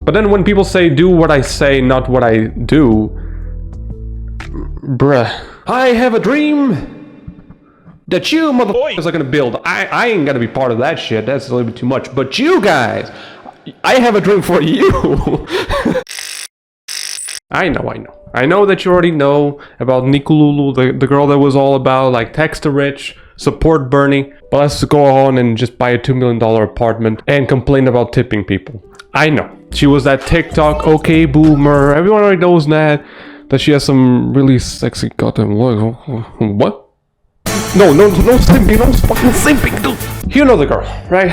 But then when people say do what I say, not what I do, bruh. I have a dream that you motherfuckers are gonna build. I ain't gonna be part of that shit. That's a little bit too much. But you guys, I have a dream for you. I know that you already know about Neekolul, the girl that was all about like text the rich, support Bernie. But let's go on and just buy a $2 million apartment and complain about tipping people. I know. She was that TikTok okay boomer. Everyone already knows that she has some really sexy goddamn what? No simping, no fucking simping, dude. You know the girl, right?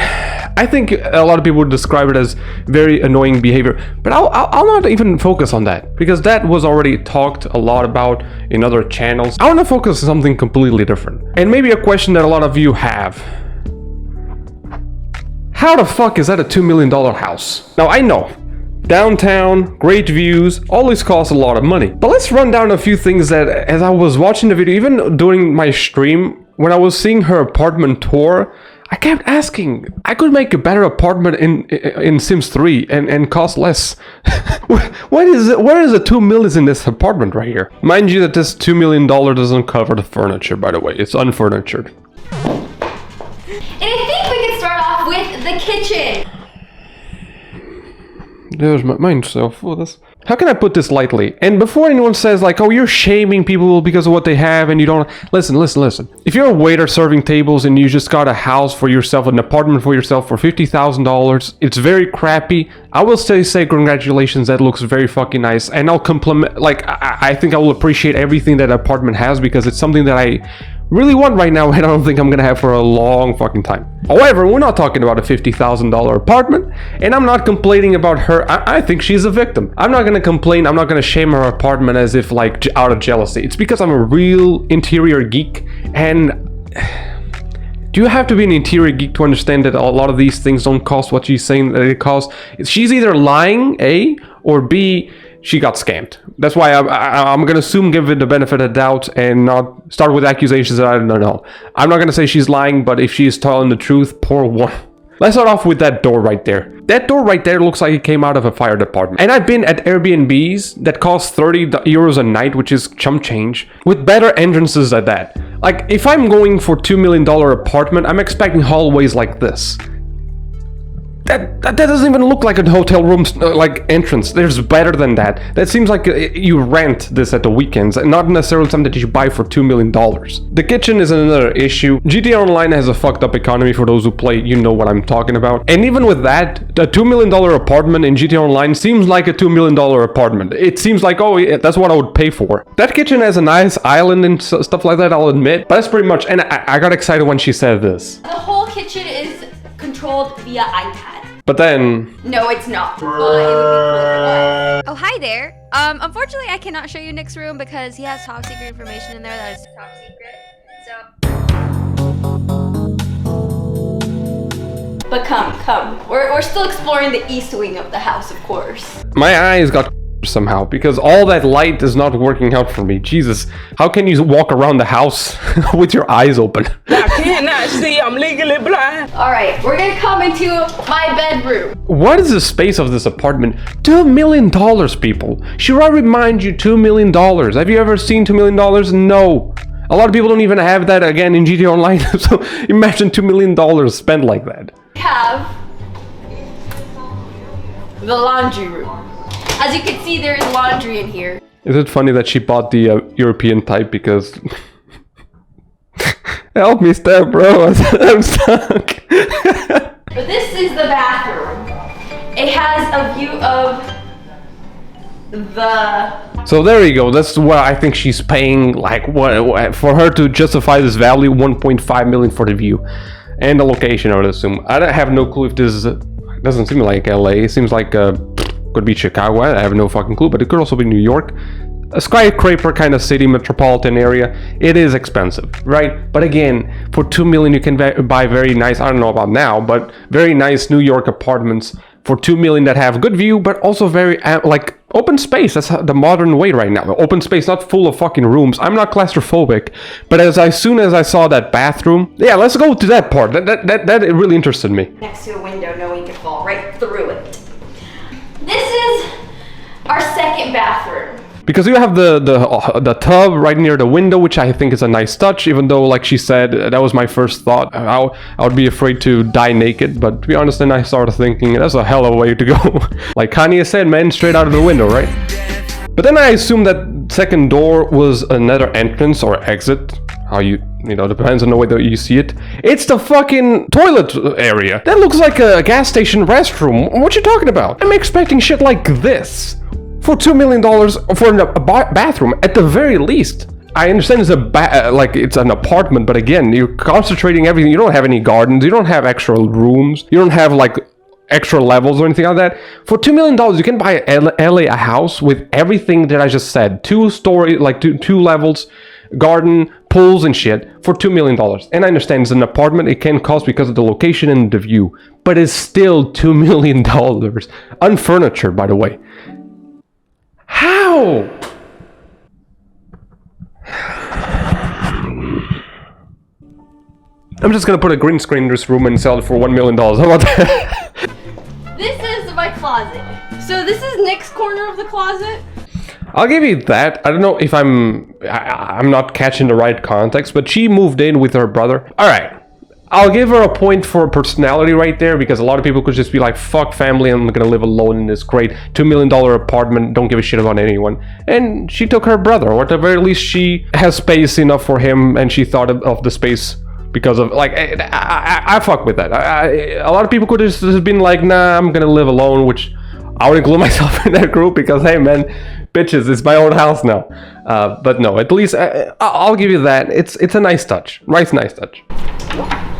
I think a lot of people would describe it as very annoying behavior, but I'll not even focus on that, because that was already talked a lot about in other channels. I want to focus on something completely different, and maybe a question that a lot of you have. How the fuck is that a $2 million house? Now I know, downtown, great views, always costs a lot of money. But let's run down a few things that, as I was watching the video, even during my stream, when I was seeing her apartment tour, I kept asking, I could make a better apartment in Sims 3 and cost less. Where is the 2 million in this apartment right here? Mind you that this $2 million doesn't cover the furniture, by the way. It's unfurnitured. And I think we can start off with the kitchen. There's my mind so full. This. How can I put this lightly? And before anyone says like, oh, you're shaming people because of what they have and you don't... Listen. If you're a waiter serving tables and you just got a house for yourself, an apartment for yourself for $50,000, it's very crappy. I will say congratulations, that looks very fucking nice. And I'll compliment... Like, I think I will appreciate everything that apartment has, because it's something that I really want right now, and I don't think I'm gonna have for a long fucking time. However, we're not talking about a $50,000 apartment, and I'm not complaining about her. I think she's a victim. I'm not gonna complain, I'm not gonna shame her apartment as if like out of jealousy. It's because I'm a real interior geek, and do you have to be an interior geek to understand that a lot of these things don't cost what she's saying that it costs? She's either lying, A, or B, she got scammed. That's why I'm gonna assume, give it the benefit of the doubt, and not start with accusations that I don't know. I'm not gonna say she's lying, but if she is telling the truth, poor one. Let's start off with that door right there. That door right there looks like it came out of a fire department. And I've been at Airbnbs that cost 30 euros a night, which is chump change, with better entrances at that. Like, if I'm going for $2 million apartment, I'm expecting hallways like this. That doesn't even look like a hotel room like entrance. There's better than that. That seems like you rent this at the weekends, and not necessarily something that you buy for $2 million. The kitchen is another issue. GTA Online has a fucked up economy. For those who play, you know what I'm talking about. And even with that, the $2 million apartment in GTA Online seems like a $2 million apartment. It seems like, oh, yeah, that's what I would pay for. That kitchen has a nice island and stuff like that, I'll admit. But that's pretty much, and I got excited when she said this. The whole kitchen is controlled via iPad. But then... No, it's not. It would be cool if it was. Oh, hi there. Unfortunately, I cannot show you Nick's room because he has top secret information in there that is top secret. So... But come. We're still exploring the east wing of the house, of course. My eyes got somehow, because all that light is not working out for me. Jesus, how can you walk around the house with your eyes open? I cannot see, I'm legally blind. Alright, we're gonna come into my bedroom. What is the space of this apartment? $2 million, people. Should I remind you, $2 million? Have you ever seen $2 million? No. A lot of people don't even have that again in GTA Online. So imagine $2 million spent like that. We have the laundry room. As you can see, there is laundry in here. Is it funny that she bought the European type because... Help me, step bro, I'm stuck. But this is the bathroom. It has a view of the... So there you go, that's what I think she's paying, like, what for her to justify this value, 1.5 million for the view. And the location, I would assume. I have no clue if this is... It doesn't seem like LA, it seems like... could be Chicago, I have no fucking clue, but it could also be New York. A skyscraper kind of city, metropolitan area. It is expensive, right? But again, for $2 million you can buy very nice, I don't know about now, but very nice New York apartments for $2 million that have good view, but also very, like, open space. That's the modern way right now. Open space, not full of fucking rooms. I'm not claustrophobic, but as soon as I saw that bathroom, yeah, let's go to that part. That really interested me. Next to a window, knowing you could fall right through it. This our second bathroom. Because you have the tub right near the window, which I think is a nice touch, even though, like she said, that was my first thought. I would be afraid to die naked, but to be honest, then I started thinking, that's a hell of a way to go. Like Kanye said, man, straight out of the window, right? But then I assumed that second door was another entrance or exit. How you know, depends on the way that you see it. It's the fucking toilet area. That looks like a gas station restroom. What you talking about? I'm expecting shit like this. For $2 million for a bathroom, at the very least. I understand it's it's an apartment, but again, you're concentrating everything. You don't have any gardens. You don't have extra rooms. You don't have like extra levels or anything like that. For $2 million, you can buy LA a house with everything that I just said. 2-story, like two levels, garden, pools and shit for $2 million. And I understand it's an apartment. It can cost because of the location and the view, but it's still $2 million. Unfurnitured, by the way. How? I'm just gonna put a green screen in this room and sell it for $1 million. How about that? This is my closet. So this is Nick's corner of the closet. I'll give you that. I don't know if I'm not catching the right context, but she moved in with her brother. All right. I'll give her a point for personality right there, because a lot of people could just be like, fuck family, I'm gonna live alone in this great $2 million apartment, don't give a shit about anyone. And she took her brother, or at the very least she has space enough for him, and she thought of the space because of, like, I fuck with that. A lot of people could have just been like, nah, I'm gonna live alone, which I would include myself in that group, because hey man, bitches, it's my own house now. But no, at least I'll give you that. It's a nice touch. Nice touch.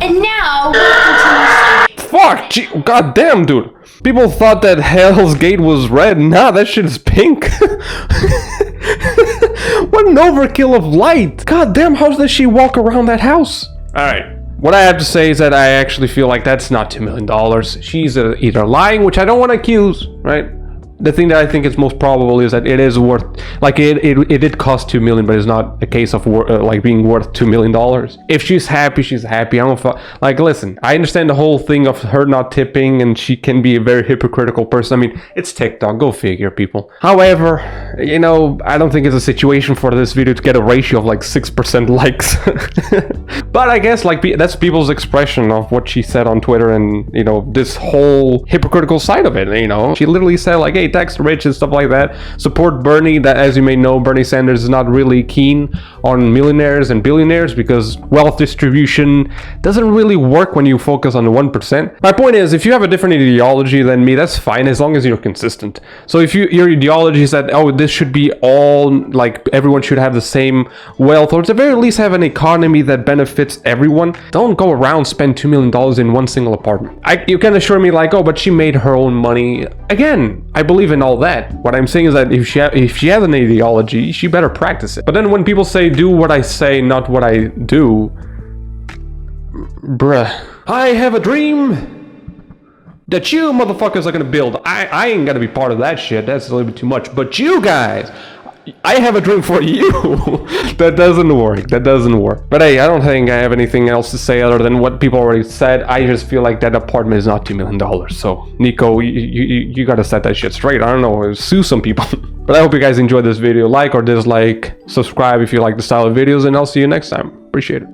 And now we'll continue. Fuck! God damn, dude. People thought that Hell's Gate was red. Nah, that shit is pink. What an overkill of light. God damn, how does she walk around that house? Alright. What I have to say is that I actually feel like that's not $2 million. She's either lying, which I don't want to accuse, right? The thing that I think is most probable is that it is worth, like, it did cost $2 million, but it's not a case of like being worth $2 million. If she's happy, she's happy. I don't like, listen, I understand the whole thing of her not tipping, and she can be a very hypocritical person. I mean, it's TikTok, go figure, people. However, you know, I don't think it's a situation for this video to get a ratio of like 6% likes. But I guess, like, that's people's expression of what she said on Twitter, and, you know, this whole hypocritical side of it, you know. She literally said, like, hey, tax the rich and stuff like that. Support Bernie. That, as you may know, Bernie Sanders is not really keen on millionaires and billionaires, because wealth distribution doesn't really work when you focus on the 1%. My point is, if you have a different ideology than me, that's fine, as long as you're consistent. So if your ideology is that, oh, this should be all, like, everyone should have the same wealth, or at the very least have an economy that benefits everyone, don't go around spend $2 million in one single apartment. You can assure me, like, oh, but she made her own money. Again, I believe in all that. What I'm saying is that if she has an ideology, she better practice it. But then when people say, do what I say, not what I do, bruh. I have a dream that you motherfuckers are gonna build. I ain't gonna be part of that shit. That's a little bit too much. But you guys, I have a dream for you. That doesn't work. That doesn't work. But hey, I don't think I have anything else to say other than what people already said. I just feel like that apartment is not $2 million. So, Nico, you gotta set that shit straight. I don't know, sue some people. But I hope you guys enjoyed this video. Like or dislike, subscribe if you like the style of videos, and I'll see you next time. Appreciate it.